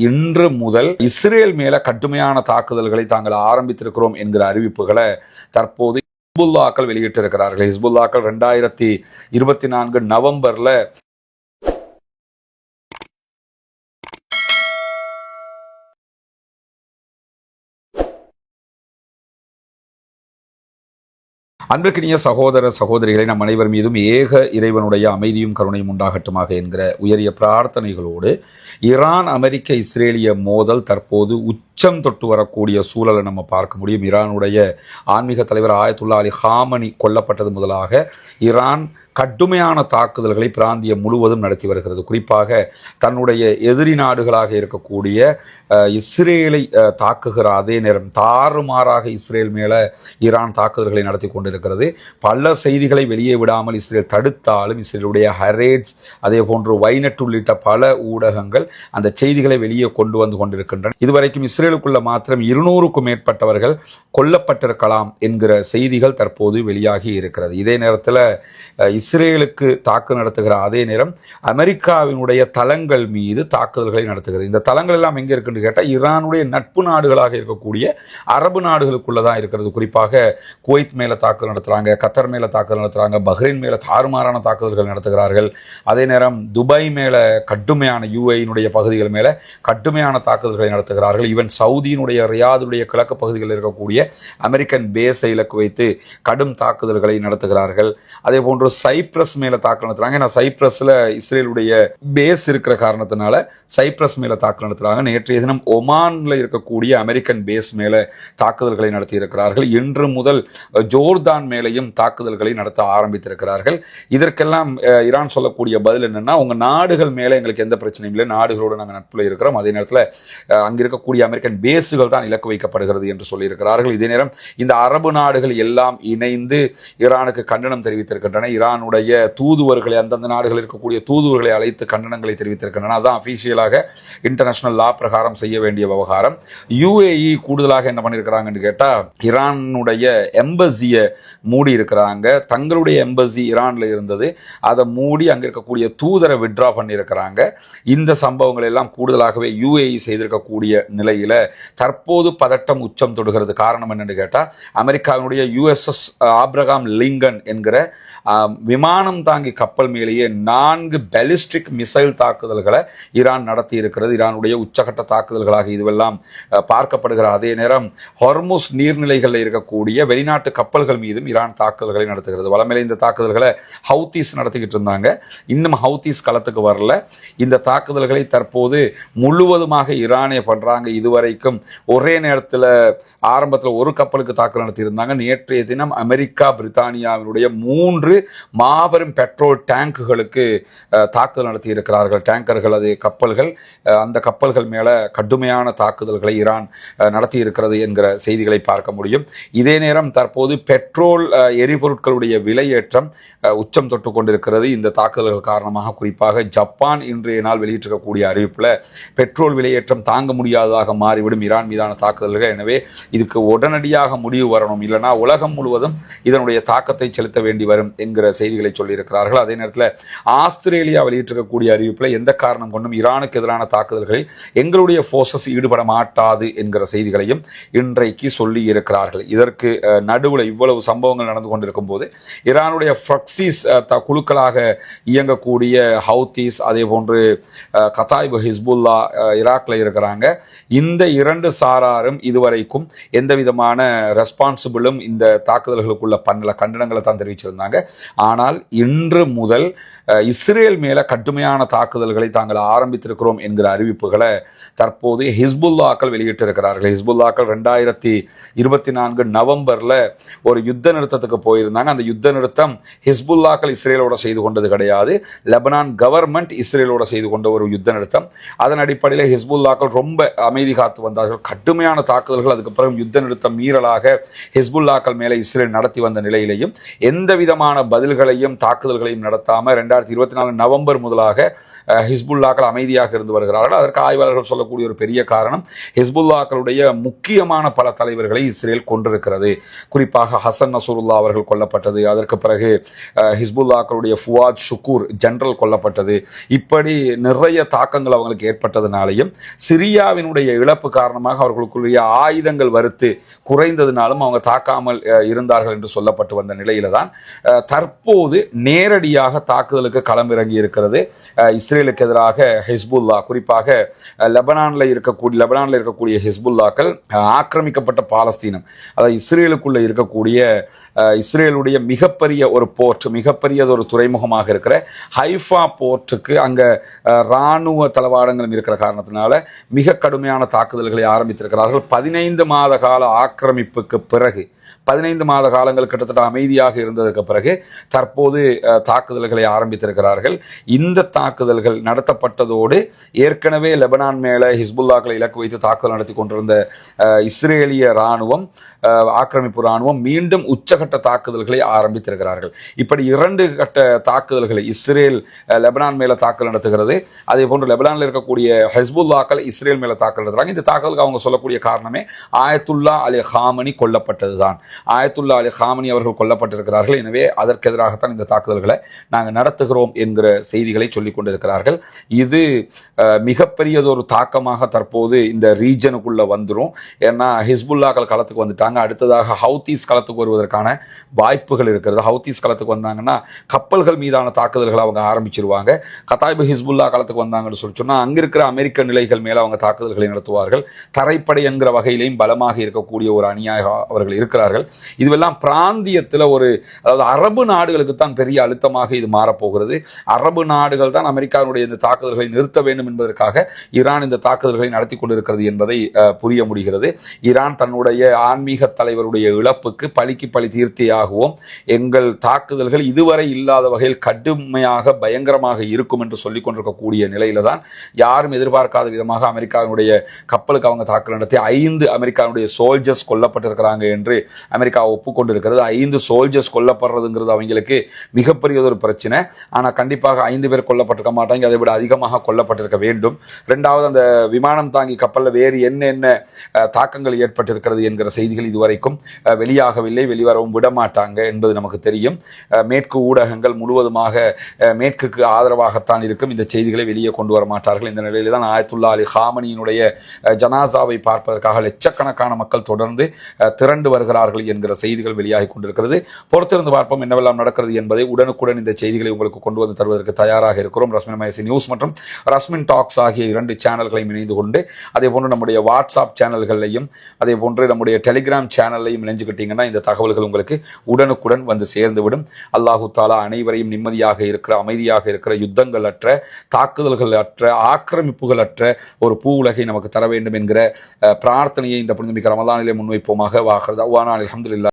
இன்று முதல் இஸ்ரேல் மேல கடுமையான தாக்குதல்களை தாங்கள் ஆரம்பித்திருக்கிறோம் என்கிற அறிவிப்புகளை தற்போது ஹிஸ்புல்லாக்கள் வெளியிட்டிருக்கிறார்கள். ஹிஸ்புல்லாக்கள் 2024 நவம்பர்ல அன்பிற்கினிய சகோதர சகோதரிகளை நம் அனைவர் மீதும் ஏக இறைவனுடைய அமைதியும் கருணையும் உண்டாகட்டுமாக என்கிற உயரிய பிரார்த்தனைகளோடு ஈரான் அமெரிக்க இஸ்ரேலிய மோதல் தற்போது உச்சம் தொட்டு வரக்கூடிய சூழலை நம்ம பார்க்க முடியும். ஈரானுடைய ஆன்மீக தலைவர் ஆயத்துல்லா அலி ஹாமனி கொல்லப்பட்டது முதலாக ஈரான் கடுமையான தாக்குதல்களை பிராந்தியம் முழுவதும் நடத்தி வருகிறது. குறிப்பாக தன்னுடைய எதிரி நாடுகளாக இருக்கக்கூடிய இஸ்ரேலை தாக்குகிற அதே நேரம் தாறுமாறாக இஸ்ரேல் மேல ஈரான் தாக்குதல்களை நடத்தி கொண்டிருக்கிறது. பல செய்திகளை வெளியே விடாமல் இஸ்ரேல் தடுத்தாலும் இஸ்ரேலுடைய ஹரேட்ஸ் அதே போன்று வைனட் உள்ளிட்ட பல ஊடகங்கள் அந்த செய்திகளை வெளியே கொண்டு வந்து கொண்டிருக்கின்றன. இதுவரைக்கும் இஸ்ரேலுக்குள்ள மாத்திரம் 200க்கும் மேற்பட்டவர்கள் கொல்லப்பட்டிருக்கலாம் என்கிற செய்திகள் தற்போது வெளியாகி இருக்கிறது. இதே நேரத்தில் இஸ்ரேலுக்கு தாக்கு நடத்துகிற அதே நேரம் அமெரிக்காவினுடைய தளங்கள் மீது தாக்குதல்களை நடத்துகிறது. இந்த தளங்கள் எல்லாம் எங்கே இருக்குன்னு கேட்டால் ஈரானுடைய நட்பு நாடுகளாக இருக்கக்கூடிய அரபு நாடுகளுக்குள்ளதான் இருக்கிறது. குறிப்பாக குவைத் மேல தாக்குதல் நடத்துறாங்க, கத்தர் மேல தாக்குதல் நடத்துறாங்க, பஹ்ரைன் மேல தாறுமாறான தாக்குதல்கள் நடத்துகிறார்கள். அதே நேரம் துபாய் மேல கடுமையான யுஏஇனுடைய பகுதிகள் மேல கடுமையான தாக்குதல்களை நடத்துகிறார்கள். ஈவன் சவுதியினுடைய ரியாதுடைய கிழக்கு பகுதிகளில் இருக்கக்கூடிய அமெரிக்கன் பேஸை இலக்கு வைத்து கடும் தாக்குதல்களை நடத்துகிறார்கள். அதே போன்று சைப்ரஸ் மேல தாக்குதல் நடத்துறாங்க. ஏன்னா சைப்ரஸ்ல இஸ்ரேலுடைய பேஸ் இருக்கிற காரணத்தினால சைப்ரஸ் மேல தாக்குதல் நடத்துறாங்க. நேற்றைய தினம் ஒமான்ல இருக்கக்கூடிய அமெரிக்கன் பேஸ் மேல தாக்குதல்களை நடத்தி இருக்கிறார்கள். இன்று முதல் ஜோர்தான் மேலையும் தாக்குதல்களை நடத்த ஆரம்பித்திருக்கிறார்கள். இதற்கெல்லாம் ஈரான் சொல்லக்கூடிய பதில் என்னன்னா, உங்க நாடுகள் மேல எங்களுக்கு எந்த பிரச்சனையும் இல்லை, நாடுகளோடு நாங்கள் நட்புல இருக்கிறோம், அதே நேரத்தில் அங்க இருக்கக்கூடிய அமெரிக்கன் பேஸுகள் தான் இலக்கு வைக்கப்படுகிறது என்று சொல்லியிருக்கிறார்கள். இதே நேரம் இந்த அரபு நாடுகள் எல்லாம் இணைந்து ஈரானுக்கு கண்டனம் தெரிவித்திருக்கின்றன. ஈரானுடைய தூதுவர்களை, அந்தந்த நாடுகளில் இருக்கக்கூடிய தூதுவர்களை அழைத்து கண்டனங்களை தெரிவித்திருக்கின்றன. அதான் அபிஷியலாக இன்டர்நேஷனல் லா பிரகாரம் செய்ய வேண்டிய விவகாரம். யுஏஇ கூடுதலாக என்ன பண்ணியிருக்கிறாங்கன்னு கேட்டா, ஈரானுடைய எம்பசியை மூடி இருக்கிறாங்க. தங்களுடைய எம்பசி ஈரான்ல இருந்தது, அதை மூடி அங்க இருக்கக்கூடிய தூதரை வித்ட்ரா பண்ணியிருக்கிறாங்க. இந்த சம்பவங்கள் எல்லாம் கூடுதலாகவே யுஏஇ செய்திருக்கக்கூடிய நிலையில தற்போது பதட்டம் உச்சம் தொடுகிறது. காரணம் என்னன்னு கேட்டா, அமெரிக்காவினுடைய USS ஆப்ரகாம் லிங்கன் என்கிற விமானம் தாங்கி கப்பல் மேலேயே 4 பாலிஸ்டிக் மிசைல் தாக்குதல்களை ஈரான் நடத்தி இருக்கிறது. ஈரானுடைய உச்சகட்ட தாக்குதல்களாக இதுவெல்லாம் பார்க்கப்படுகிற அதே நேரம் ஹொர்முஸ் நீர்நிலைகளில் இருக்கக்கூடிய வெளிநாட்டு கப்பல்கள் மீதும் ஈரான் தாக்குதல்களை நடத்துகிறது. வளமையில இந்த தாக்குதல்களை ஹவுத்தீஸ் நடத்திக்கிட்டு இருந்தாங்க. இன்னும் ஹவுத்தீஸ் களத்துக்கு வரல. இந்த தாக்குதல்களை தற்போது முழுவதுமாக ஈரானே பண்றாங்க. இதுவரைக்கும் ஒரே நேரத்தில் ஆரம்பத்தில் ஒரு கப்பலுக்கு தாக்குதல் நடத்தியிருந்தாங்க. நேற்றைய தினம் அமெரிக்கா பிரித்தானியாவினுடைய 3 மாபெரும் பெட்ரோல் டேங்குகளுக்கு தாக்குதல் நடத்தி இருக்கிறார்கள். டேங்கர்கள், அது கப்பல்கள். அந்த கப்பல்கள் மேல கடுமையான தாக்குதல்களை ஈரான் நடத்தி இருக்கிறது என்கிற செய்திகளை பார்க்க முடியும். இதே நேரம் தற்போது பெட்ரோல் எரிபொருட்களுடைய விலையேற்றம் உச்சம் தொட்டு கொண்டிருக்கிறது. இந்த தாக்குதல்கள் காரணமாக குறிப்பாக ஜப்பான் இன்றைய நாள் வெளியிட்டிருக்கக்கூடிய அறிவிப்புல பெட்ரோல் விலையேற்றம் தாங்க முடியாததாக மாறிவிடும் ஈரான் மீதான தாக்குதல்கள். எனவே இதுக்கு உடனடியாக முடிவு வரணும், இல்லைனா உலகம் முழுவதும் இதனுடைய தாக்கத்தை செலுத்த வேண்டி வரும் என்கிற செய்திகளை சொல்லியிருக்கிறார்கள். அதே நேரத்தில் ஆஸ்திரேலியா வெளியிட்டிருக்கக்கூடிய அறிவிப்பில் எந்த காரணம் கொண்டும் ஈரானுக்கு எதிரான தாக்குதல்களில் எங்களுடைய போர்சஸ் ஈடுபட மாட்டாது என்கிற செய்திகளையும் இன்றைக்கு சொல்லி இருக்கிறார்கள். இதற்கு நடுவில் இவ்வளவு சம்பவங்கள் நடந்து கொண்டிருக்கும் போது ஈரானுடைய ஃப்ரக்சிஸ் குழுக்களாக இயங்கக்கூடிய ஹவுத்தீஸ், அதே போன்று கதாயிபு ஹிஸ்புல்லா ஈராக்ல இருக்கிறாங்க. இந்த 2 சாராரும் இதுவரைக்கும் எந்த விதமான ரெஸ்பான்சிபிளும் இந்த தாக்குதல்களுக்குள்ள பண்ணல, கண்டனங்களை தான் தெரிவிச்சிருந்தாங்க. ஆனால் இன்று முதல் இஸ்ரேல் மேல கடுமையான தாக்குதல்களை தாங்கள் ஆரம்பித்திருக்கிறோம் என்கிற அறிவிப்புகளை தற்போது ஹிஸ்புல்லாக்கள் வெளியிட்டிருக்கிறார்கள். ஹிஸ்புல்லாக்கள் 2024 நவம்பர்ல ஒரு யுத்த நிறுத்தத்துக்கு போயிருந்தாங்க. அந்த யுத்த நிறுத்தம் ஹிஸ்புல்லாக்கள் இஸ்ரேலோட செய்து கொண்டது கிடையாது, லெபனான் கவர்மெண்ட் இஸ்ரேலோட செய்து கொண்ட ஒரு யுத்த நிறுத்தம். அதன் அடிப்படையில் ஹிஸ்புல்லாக்கள் ரொம்ப அமைதி பாதுகாத்து வந்தார்கள். கடுமையான தாக்குதல்கள் அதுக்கு பிறகு யுத்த நிறுத்த மீறலாக ஹிஸ்புல்லாக்கள் மேலே இஸ்ரேல் நடத்தி வந்த நிலையிலையும் எந்த விதமான பதில்களையும் தாக்குதல்களையும் நடத்தாமல் 2024 நவம்பர் முதலாக ஹிஸ்புல்லாக்கள் அமைதியாக இருந்து வருகிறார்கள். அதற்கு ஆய்வாளர்கள் சொல்லக்கூடிய ஒரு பெரிய காரணம், ஹிஸ்புல்லாக்களுடைய முக்கியமான பல தலைவர்களை இஸ்ரேல் கொண்டிருக்கிறது. குறிப்பாக ஹசன் நசருல்லா அவர்கள் கொல்லப்பட்டது, அதற்கு பிறகு ஹிஸ்புல்லாக்களுடைய ஃபுவாத் ஷுக்கூர் ஜெனரல் கொல்லப்பட்டது. இப்படி நிறைய தாக்கங்கள் அவங்களுக்கு ஏற்பட்டதுனாலையும் சிரியாவினுடைய இழப்பு காரணமாக அவர்களுக்குரிய ஆயுதங்கள் வறுத்து குறைந்ததுனாலும் அவங்க தாக்காமல் இருந்தார்கள் என்று சொல்லப்பட்டு வந்த நிலையில தான் தற்போது நேரடியாக தாக்குதலுக்கு களமிறங்கி இருக்கிறது இஸ்ரேலுக்கு எதிராக ஹிஸ்புல்லா. குறிப்பாக லெபனான்ல இருக்கக்கூடிய ஹிஸ்புல்லாக்கள் ஆக்கிரமிக்கப்பட்ட பாலஸ்தீனம், அதாவது இஸ்ரேலுக்குள்ள இருக்கக்கூடிய இஸ்ரேலுடைய மிகப்பெரிய ஒரு போர்ட், மிகப்பெரிய ஒரு துறைமுகமாக இருக்கிற ஹைஃபா போர்ட்டுக்கு அங்க இராணுவ தளவாடங்களும் இருக்கிற காரணத்தினால மிக கடுமையான தாக்குதல்களை ஆரம்பித்திருக்கிறார்கள். 15 மாத கால ஆக்கிரமிப்புக்கு பிறகு, 15 மாத காலங்கள் கிட்டத்தட்ட அமைதியாக இருந்ததற்கு பிறகு தற்போது தாக்குதல்களை ஆரம்பித்திருக்கிறார்கள். இந்த தாக்குதல்கள் நடத்தப்பட்டதோடு ஏற்கனவே லெபனான் மேல ஹிஸ்புல்லாக்களை இலக்கு வைத்து தாக்குதல் நடத்தி கொண்டிருந்த இஸ்ரேலிய ராணுவம், ஆக்கிரமிப்பு ராணுவம் மீண்டும் உச்சகட்ட தாக்குதல்களை ஆரம்பித்திருக்கிறார்கள். இப்படி 2 கட்ட தாக்குதல்களை இஸ்ரேல் லெபனான் மேல தாக்குதல் நடத்துகிறது. அதே போன்று லெபனானில் இருக்கக்கூடிய ஹிஸ்புல்லாக்கள் இஸ்ரேல் மேல தாக்குதல் நடத்துறாங்க. இந்த தாக்குதலுக்கு அவங்க சொல்லக்கூடிய காரணமே ஆயத்துல்லா அலி காமனி கொல்லப்பட்டதுதான். ஆயத்துல்லா அலி காமனி அவர்கள் கொல்லப்பட்டிருக்கிறார்கள். எனவே அதற்கு எதிராகத்தான் இந்த தாக்குதல்களை நாங்கள் நடத்துகிறோம் என்கிற செய்திகளை சொல்லிக் கொண்டிருக்கிறார்கள். இது மிகப்பெரியதொரு தாக்கமாக தற்போது இந்த ரீஜனுக்குள்ள வந்துடும். ஏன்னா ஹிஸ்புல்லாக்கள் களத்துக்கு வந்துட்டாங்க. அடுத்ததாக ஹவுத்தீஸ் களத்துக்கு வருவதற்கான வாய்ப்புகள் இருக்கிறது. ஹவுத்தீஸ் களத்துக்கு வந்தாங்கன்னா கப்பல்கள் மீதான தாக்குதல்களை அவங்க ஆரம்பிச்சிருவாங்க. கத்தாய்பு ஹிஸ்புல்லா களத்துக்கு வந்தாங்கன்னு சொன்னால் அங்க இருக்கிற அமெரிக்க நிலைகள் மேல அவங்க தாக்குதல்களை நடத்துவார்கள். தரைப்படை என்கிற வகையிலையும் பலமாக இருக்கக்கூடிய ஒரு அணியாக அவர்கள் இருக்கிறார்கள். இதுவெல்லாம் பிராந்தியத்தில் அதாவது அரபு நாடுகளுக்கு தான் பெரிய அழுத்தமாக இது மாறப்போகிறது. அரபு நாடுகள் தான் அமெரிக்காவுடைய இந்த தாக்குதல்களை நிறுத்த வேண்டும் என்பதற்காக ஈரான் இந்த தாக்குதல்களை நடத்தி கொண்டிருக்கிறது என்பதை புரிய முடிகிறது. ஈரான் தன்னுடைய ஆன்மீக தலைவருடைய இழப்புக்கு பழிக்கு பழி தீர்த்தியாகவும் எங்கள் தாக்குதல்கள் இதுவரை இல்லாத வகையில் கடுமையாக பயங்கரமாக இருக்கும் என்று சொல்லிக் கொண்டிருக்கக்கூடிய நிலையில தான் யாரும் எதிர்பார்க்காத விதமாக அமெரிக்காவினுடைய கப்பலுக்கு அவங்க தாக்குதல் நடத்தி 5 அமெரிக்காவுடைய சோல்ஜர்ஸ் கொல்லப்பட்டிருக்கிறாங்க என்று அமெரிக்கா ஒப்புக்கொண்டிருக்கிறது. 5 சோல்ஜர்ஸ் கொல்லப்படுறதுங்கிறது அவங்களுக்கு மிகப்பெரிய ஒரு பிரச்சனை. ஆனால் கண்டிப்பாக 5 பேர் கொல்லப்பட்டிருக்க மாட்டாங்க, அதை விட அதிகமாக கொல்லப்பட்டிருக்க வேண்டும். 2வது, அந்த விமானம் தாங்கி கப்பலில் வேறு என்னென்ன தாக்கங்கள் ஏற்பட்டிருக்கிறது என்கிற செய்திகள் இதுவரைக்கும் வெளியாகவில்லை, வெளிவரவும் விடமாட்டாங்க என்பது நமக்கு தெரியும். மேற்கு ஊடகங்கள் முழுவதுமாக மேற்குக்கு ஆதரவாகத்தான் இருக்கும். இந்த செய்திகளை வெளியே கொண்டு வர மாட்டார்கள். இந்த நிலையில தான் ஆயத்துல்லா அலி காமனியினுடைய ஜனாசாவை பார்ப்பதற்காக லட்சக்கணக்கான மக்கள் தொடர்ந்து திரண்டு வருகிறார்கள் என்கிற செய்திகள் வெளியாகி கொண்டிருக்கிறது. பொறுத்திருந்து பார்ப்போம் என்னவெல்லாம் நடக்கிறது என்பதை. உடனுக்குடன் இந்த செய்திகளை உங்களுக்கு கொண்டு வந்து தருவதற்கு தயாராக இருக்கிறோம். ரஸ்மின் மயசி நியூஸ் மற்றும் ரஸ்மின் டாக்ஸ் ஆகிய 2 சேனல்களையும் இணைந்து கொண்டு, அதே போன்று நம்முடைய வாட்ஸ்அப் சேனல்களையும் அதே போன்று நம்முடைய டெலிகிராம் சேனலையும் இணைஞ்சுக்கிட்டீங்கன்னா இந்த தகவல்கள் உங்களுக்கு உடனுக்குடன் வந்து சேர்ந்துவிடும். அல்லாஹு தாலா அனைவரையும் நிம்மதியாக இருக்கிற, அமைதியாக இருக்கிற, யுத்தங்கள் அற்ற, தாக்குதல்கள் அற்ற, ஆக்கிரமிப்புகள் அற்ற ஒரு பூ உலகை நமக்கு தர வேண்டும் என்கிற பிரார்த்தனையை இந்த புனிதமிக்க ரமலானிலே முன்வைப்போமாக. வாஹர் தஅவானா அல்ஹம்துலில்லாஹ்.